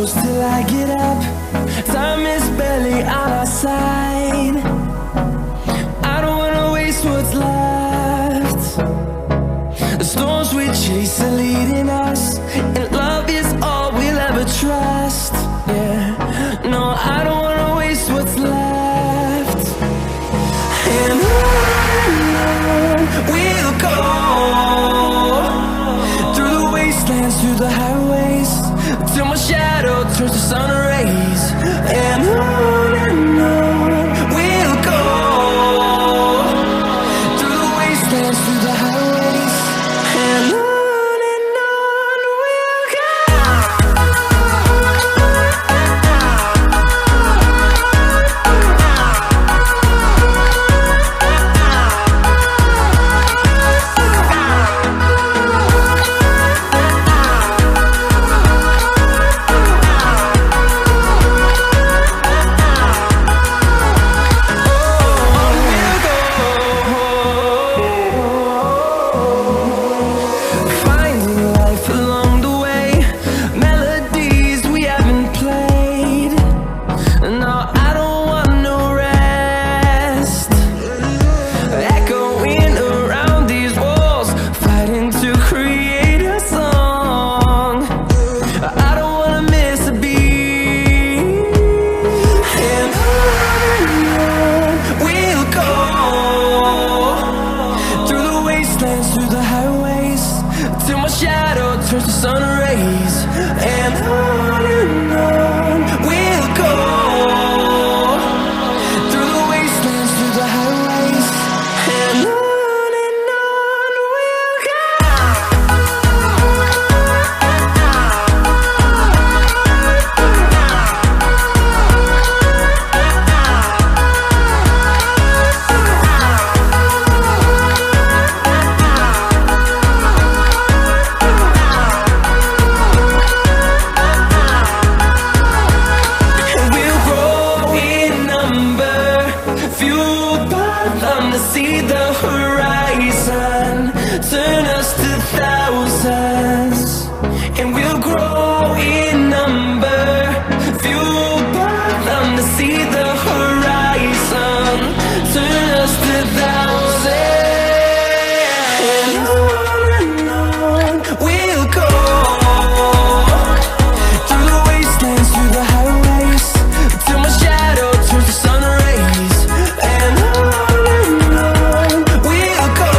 close till I get up. Time is barely on our side. I don't wanna waste what's left. The storms we chase are leading us, and love is all we'll ever trust. Yeah, no, I don't wanna waste what's left. And on we'll go, through the wastelands, through the highways, till my shadow turns to sun rays. And on we'll go, through the wastelands, through the highways, and on we'll go. Through the highways, till my shadow turns to sun rays. And on we'll go, through the wastelands, through the highways, and on we'll go. See the horizon turn us to thousands, and we'll grow in number, fueled by them to see the horizon turn us to thousands. And on we'll go, through the wastelands, through the highways, till my shadow turns to sun rays. And on we'll go,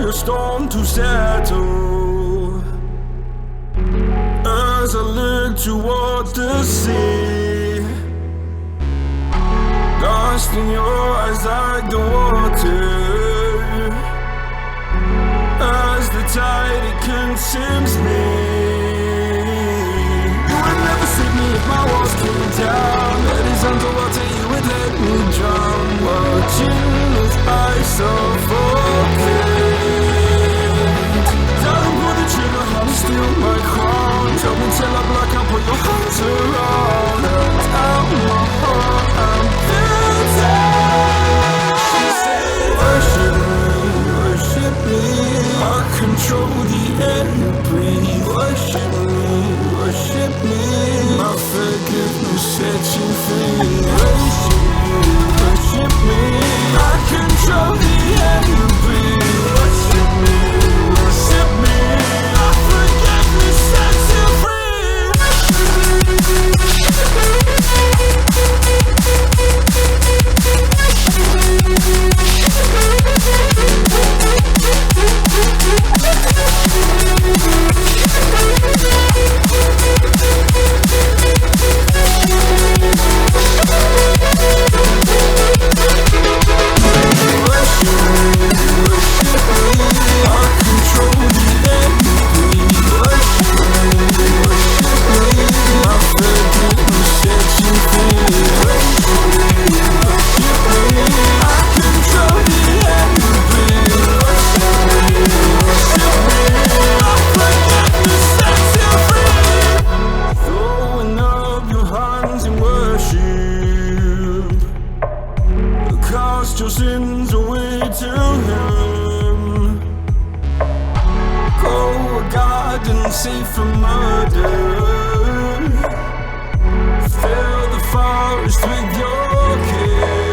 a storm to settle. As I look towards the sea, lost in your eyes like the water. As the tide, it consumes me. You would never save me if my walls came down. That is underwater, you would let me drown. Watching as I suffocate. Darling, pull the trigger, how to steal my crown. Tell me till I'm black, I'll put your hands around. And out my heart, I'm guilty. She said, worship me, I control the air you breathe. Worship me, my forgiveness sets you free. Worship me, I control the air you breathe. Worship me, my forgiveness sets you free. Your sins away to Him. Go a garden safe from murder. Fill the forest with your kin.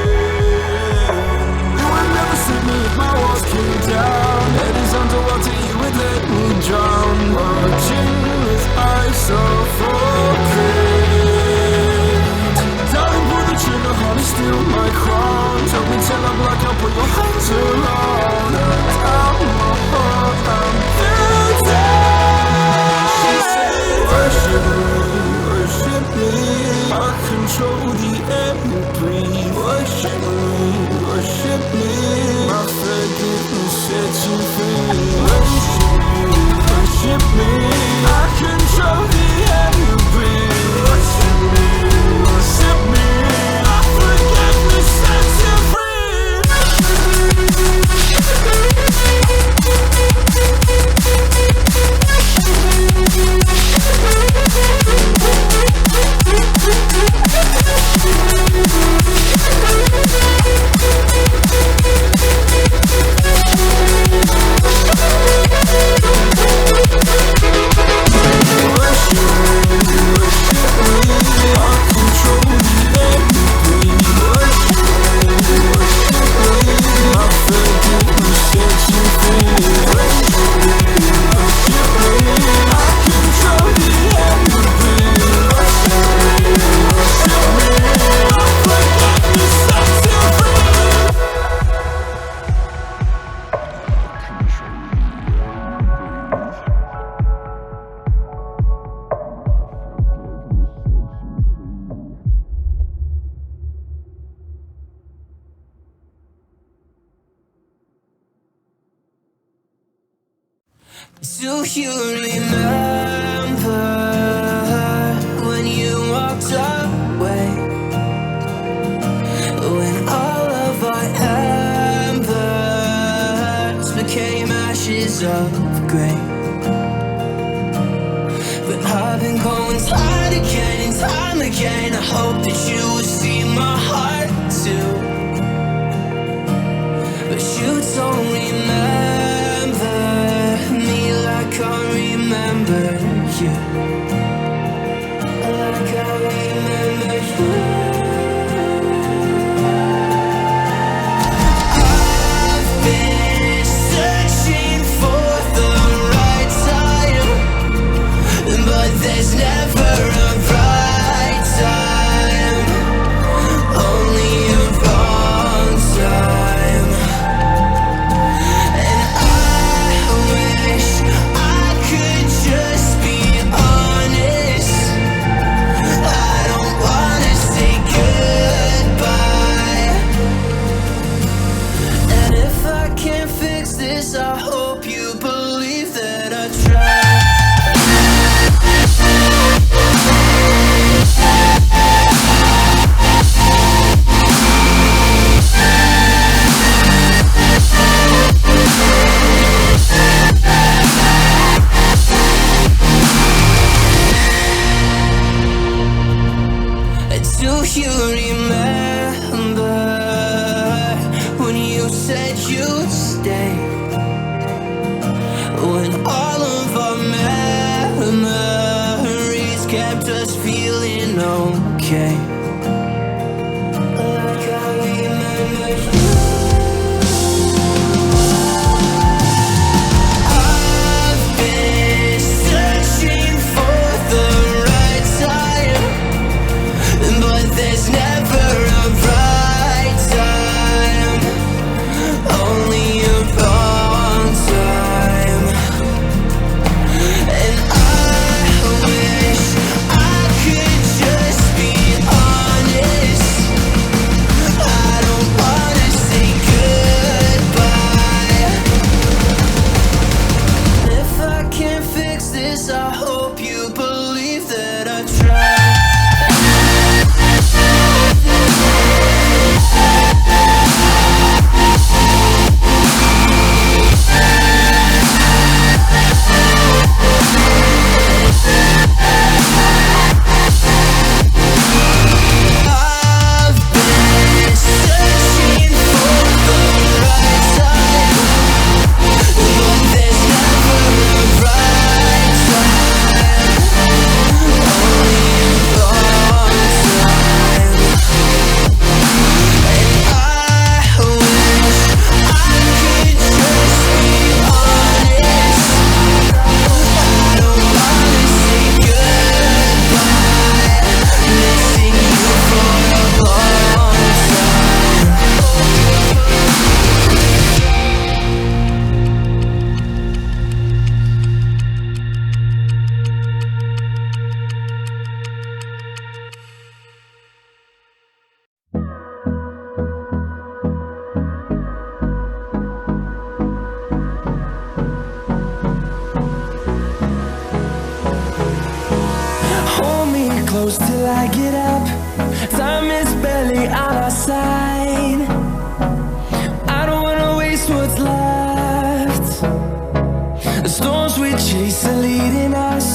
You would never save me if my walls came down. Head is underwater, you would let me drown. Watching as I suffocate. Darling, pull the trigger, honey, steal my crown. Tell me till I'm black, I'll put your hands around. And out my heart, I'm guilty. She said, worship me, I control the air you breathe. Worship me, my forgiveness sets you free. Worship me, I control the air you breathe. Worship me, my forgiveness sets you free. Do you remember when you walked away? When all of our embers became ashes of grey. But I've been going time again and time again. I hope that you will see my heart too. But you don't remember me like I remember you. Like I remember you. I've been searching for the right time, but there's never a right time. close till I get up. Time is barely on our side. I don't wanna waste what's left. The storms we chase are leading us,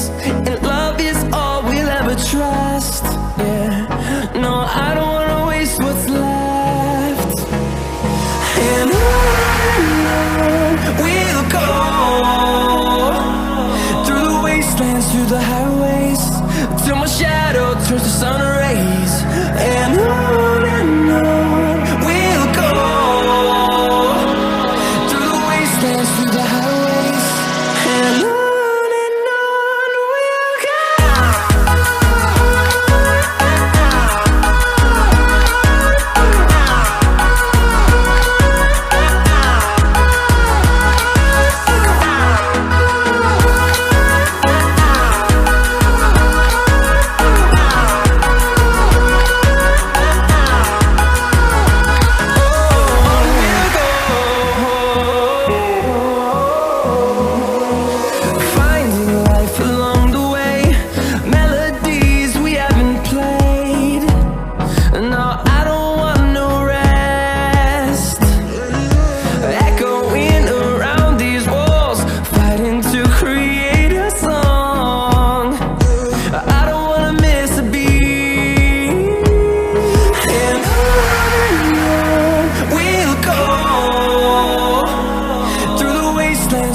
and love is all we'll ever trust. Yeah, no, I don't wanna waste what's left. And on we'll go, through the wastelands, through the highways, till my shadow turns to sun rays. And on we'll go, through the wastelands, through the highways, and on we'll go.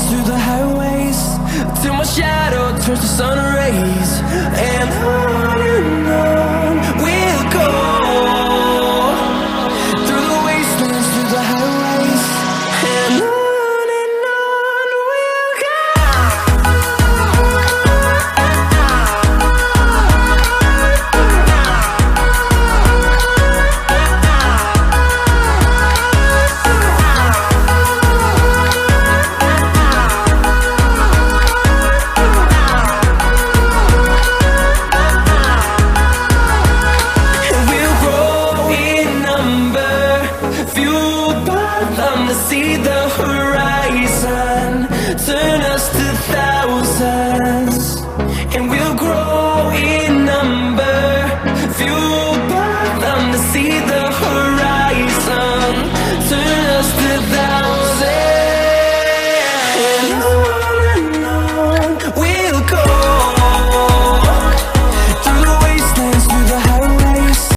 Through the highways, till my shadow turns to sun rays. And on we'll go, through the wastelands, through the highways, and on we'll go. Fueled by them to see the horizon.